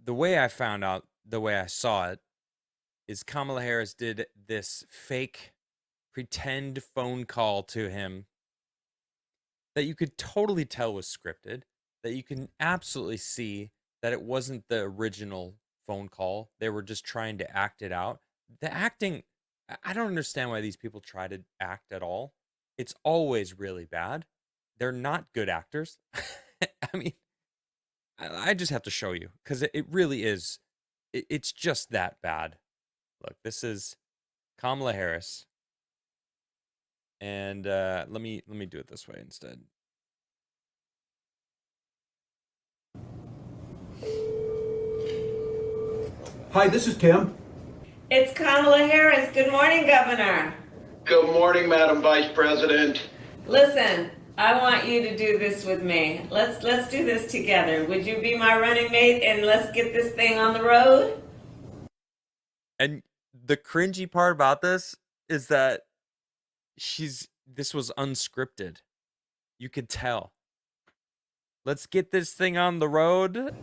the way I found out, the way I saw it, is Kamala Harris did this fake pretend phone call to him that you could totally tell was scripted, that you can absolutely see that it wasn't the original phone call. They were just trying to act it out. The acting, I don't understand why these people try to act at all. It's always really bad. They're not good actors. I mean, I just have to show you because it really is. It's just that bad. Look, this is Kamala Harris, and let me do it this way instead. Hi, this is Tim. It's Kamala Harris. Good morning, Governor. Good morning, Madam Vice President. Listen, I want you to do this with me. Let's do this together. Would you be my running mate and let's get this thing on the road? And the cringy part about this is that this was unscripted. You could tell. Let's get this thing on the road.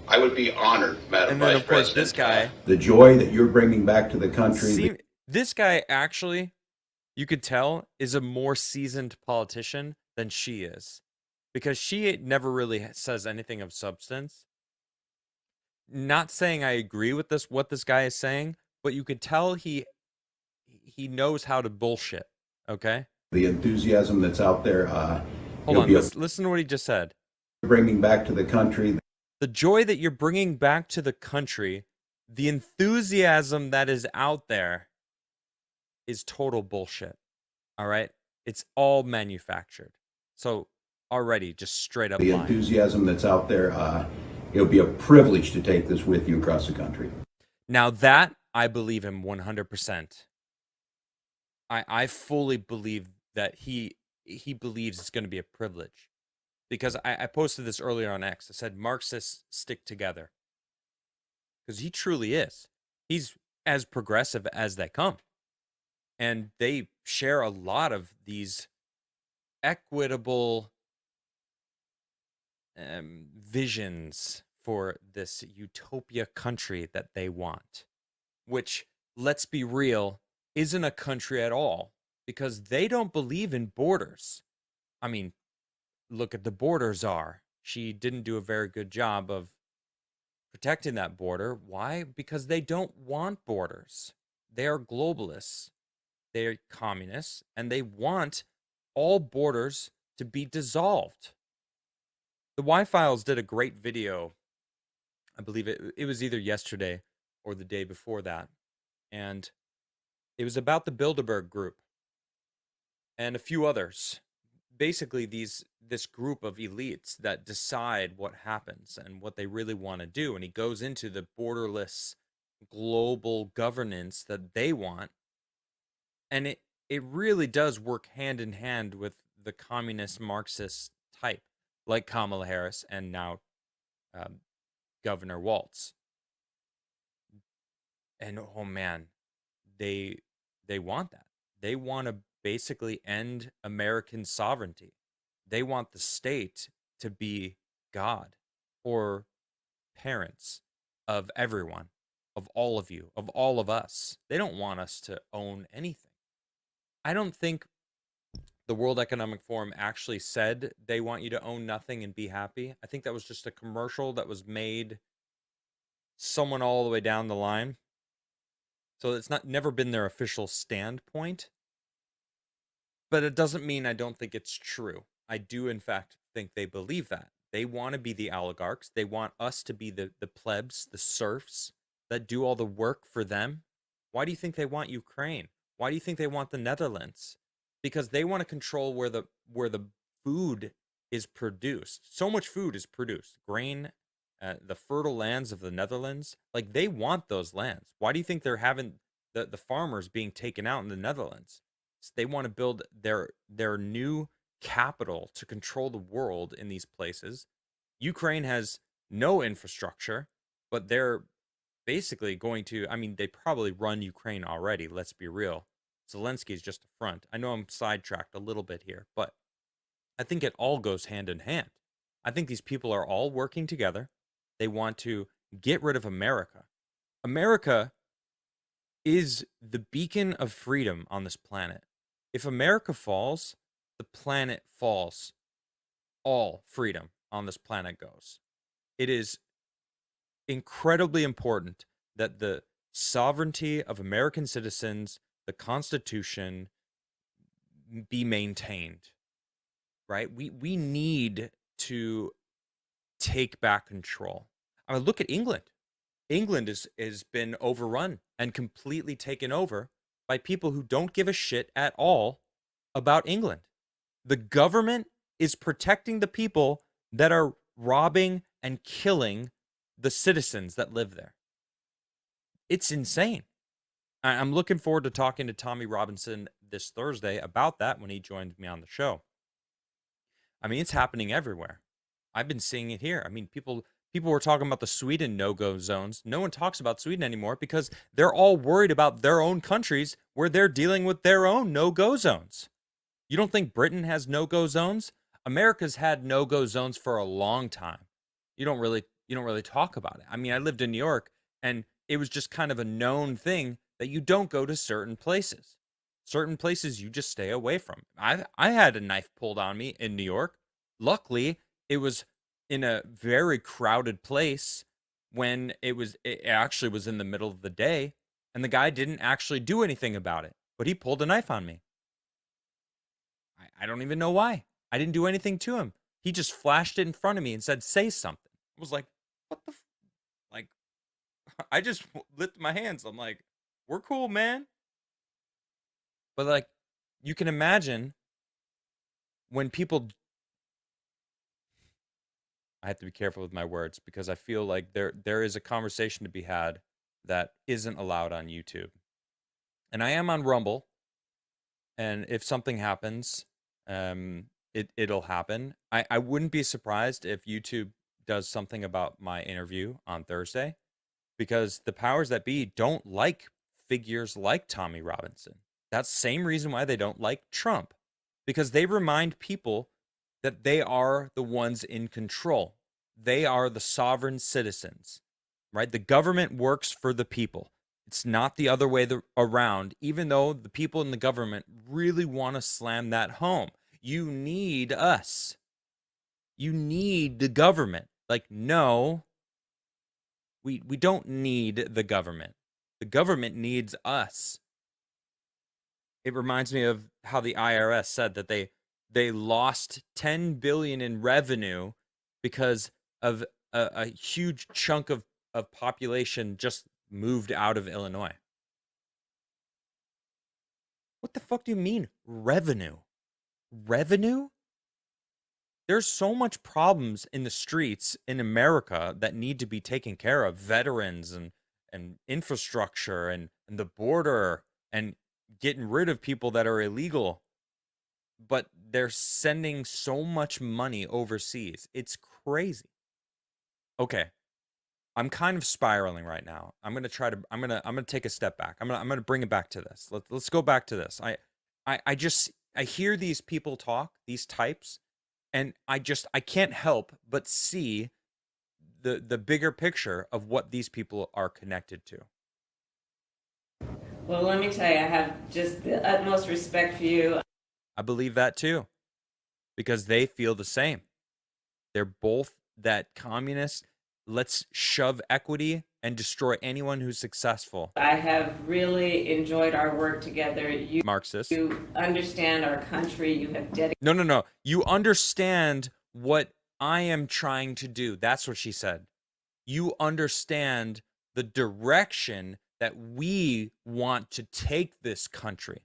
I would be honored, Madam And then, Vice of course, President. this guy. The joy that you're bringing back to the country. This guy actually, you could tell, is a more seasoned politician than she is. Because she never really says anything of substance. Not saying I agree with what this guy is saying, but you could tell he knows how to bullshit. Okay? The enthusiasm that's out there. Hold on, listen to what he just said. Bringing back to the country. The joy that you're bringing back to the country, the enthusiasm that is out there is total bullshit. All right? It's all manufactured. So already just straight up The lying. enthusiasm that's out there, it'll be a privilege to take this with you across the country. Now that I believe him 100%. I fully believe that he believes it's going to be a privilege. Because I posted this earlier on X. I said Marxists stick together. Because he truly is. He's as progressive as they come. And they share a lot of these equitable visions for this utopia country that they want. Which, let's be real, isn't a country at all. Because they don't believe in borders. I mean, look at the border czar. She didn't do a very good job of protecting that border. Why? Because they don't want borders. They are globalists. They're communists. And they want all borders to be dissolved. The Y-Files did a great video. I believe it was either yesterday or the day before that. And it was about the Bilderberg Group and a few others. Basically this group of elites that decide what happens and what they really want to do. And he goes into the borderless global governance that they want. And it really does work hand in hand with the communist Marxist type, like Kamala Harris and now Governor Waltz. And oh man, they want that. They want to basically end American sovereignty. They want the state to be God or parents of everyone, of all of you, of all of us. They don't want us to own anything. I don't think the World Economic Forum actually said they want you to own nothing and be happy. I think that was just a commercial that was made someone all the way down the line. So it's never been their official standpoint. But it doesn't mean I don't think it's true. I do, in fact, think they believe that. They want to be the oligarchs. They want us to be the plebs, the serfs that do all the work for them. Why do you think they want Ukraine? Why do you think they want the Netherlands? Because they want to control where the food is produced. So much food is produced. Grain, the fertile lands of the Netherlands. Like, they want those lands. Why do you think they're having the farmers being taken out in the Netherlands? They want to build their new capital to control the world in these places. Ukraine has no infrastructure, but they're basically going to, I mean, they probably run Ukraine already, let's be real. Zelensky's just a front. I know I'm sidetracked a little bit here, but I think it all goes hand in hand. I think these people are all working together. They want to get rid of America. America is the beacon of freedom on this planet. If America falls, the planet falls. All freedom on this planet goes. It is incredibly important that the sovereignty of American citizens, the Constitution, be maintained, right? We need to take back control. I mean, look at England. England has been overrun and completely taken over by people who don't give a shit at all about England. The government is protecting the people that are robbing and killing the citizens that live there. It's insane. I'm looking forward to talking to Tommy Robinson this Thursday about that when he joins me on the show. I mean, it's happening everywhere. I've been seeing it here. I mean, people were talking about the Sweden no-go zones. No one talks about Sweden anymore because they're all worried about their own countries where they're dealing with their own no-go zones. You don't think Britain has no-go zones? America's had no-go zones for a long time. You don't really talk about it. I mean, I lived in New York, and it was just kind of a known thing that you don't go to certain places. Certain places you just stay away from. I had a knife pulled on me in New York. Luckily, it was in a very crowded place when it actually was in the middle of the day, and the guy didn't actually do anything about it, but he pulled a knife on me. I don't even know why. I didn't do anything to him. He just flashed it in front of me and said, "Say something." I was like, what the like, I just lifted my hands. I'm like, we're cool, man. But like, you can imagine when people, I have to be careful with my words because I feel like there is a conversation to be had that isn't allowed on YouTube. And I am on Rumble. And if something happens, it'll happen. I wouldn't be surprised if YouTube does something about my interview on Thursday, because the powers that be don't like figures like Tommy Robinson. That's the same reason why they don't like Trump, because they remind people that they are the ones in control. They are the sovereign citizens, right? The government works for the people. It's not the other way around, even though the people in the government really want to slam that home. You need us. You need the government. Like, no, we don't need the government. The government needs us. It reminds me of how the IRS said that they lost $10 billion in revenue because of a huge chunk of population just moved out of Illinois. What the fuck do you mean revenue? Revenue? There's so much problems in the streets in America that need to be taken care of. Veterans and infrastructure and the border and getting rid of people that are illegal. But they're sending so much money overseas. It's crazy. Okay. I'm kind of spiraling right now. I'm gonna take a step back. I'm gonna bring it back to this. Let's go back to this. I hear these people talk, these types, and I can't help but see the bigger picture of what these people are connected to. Well, let me tell you, I have just the utmost respect for you. I believe that too, because they feel the same. They're both that communist. Let's shove equity and destroy anyone who's successful. I have really enjoyed our work together. You Marxist. You understand our country. You have dedicated. No. You understand what I am trying to do. That's what she said. You understand the direction that we want to take this country.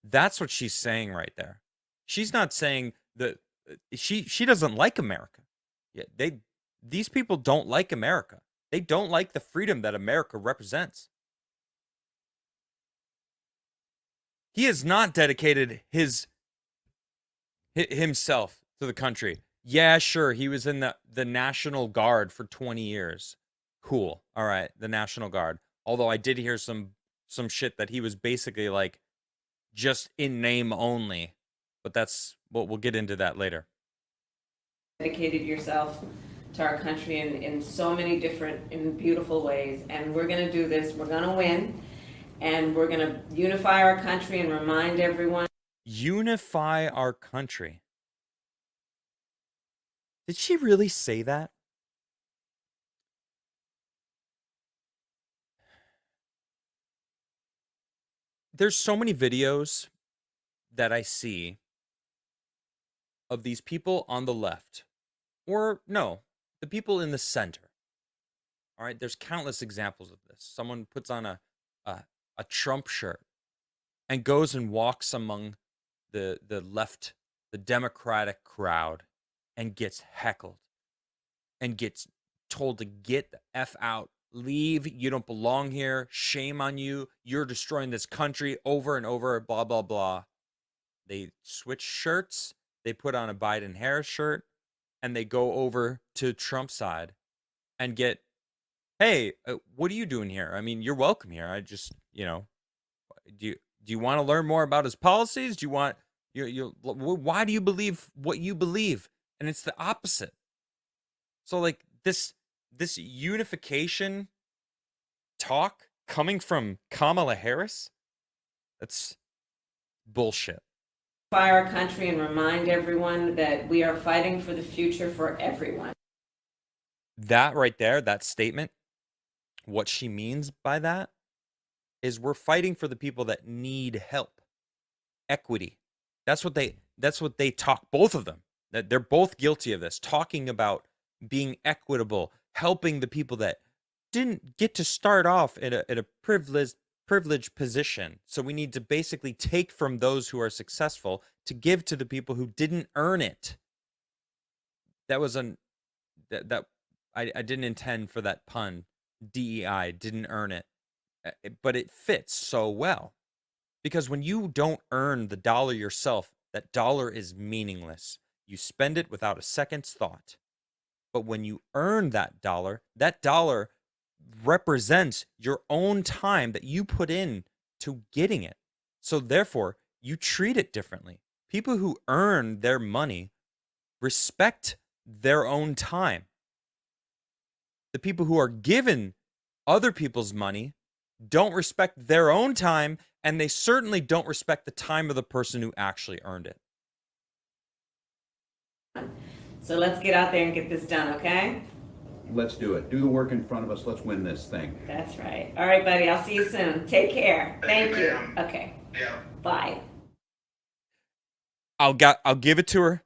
That's what she's saying right there. She's not saying that she doesn't like America. Yeah, these people don't like America. They don't like the freedom that America represents. He has not dedicated himself to the country. Yeah, sure, he was in the National Guard for 20 years. Cool. All right, the National Guard. Although I did hear some shit that he was basically like just in name only. But we'll get into that later. Dedicated yourself to our country in so many different, in beautiful ways. And we're going to do this. We're going to win. And we're going to unify our country and remind everyone. Unify our country. Did she really say that? There's so many videos that I see of these people on the left, or no, the people in the center. All right, there's countless examples of this. Someone puts on a Trump shirt and goes and walks among the left, the Democratic crowd, and gets heckled and gets told to get the F out, leave, you don't belong here, shame on you, you're destroying this country, over and over, blah, blah, blah. They switch shirts, they put on a Biden-Harris shirt, and they go over to Trump's side and get, hey, what are you doing here? I mean, you're welcome here. I just, do you want to learn more about his policies? Do you want, why do you believe what you believe? And it's the opposite. So like this unification talk coming from Kamala Harris, that's bullshit. Our country and remind everyone that we are fighting for the future for everyone. That right there, that statement, what she means by that is we're fighting for the people that need help. Equity. That's what they talk, both of them. That they're both guilty of this, talking about being equitable, helping the people that didn't get to start off at a privileged position. So we need to basically take from those who are successful to give to the people who didn't earn it. That was I didn't intend for that pun. DEI, didn't earn it. But it fits so well. Because when you don't earn the dollar yourself, that dollar is meaningless. You spend it without a second's thought. But when you earn that dollar represents your own time that you put in to getting it. So therefore, you treat it differently. People who earn their money respect their own time. The people who are given other people's money don't respect their own time, and they certainly don't respect the time of the person who actually earned it. So let's get out there and get this done, okay? Let's do it. Do the work in front of us. Let's win this thing. That's right. All right, buddy. I'll see you soon. Take care. Thank you. ma'am. Okay. Yeah. Bye. I'll give it to her.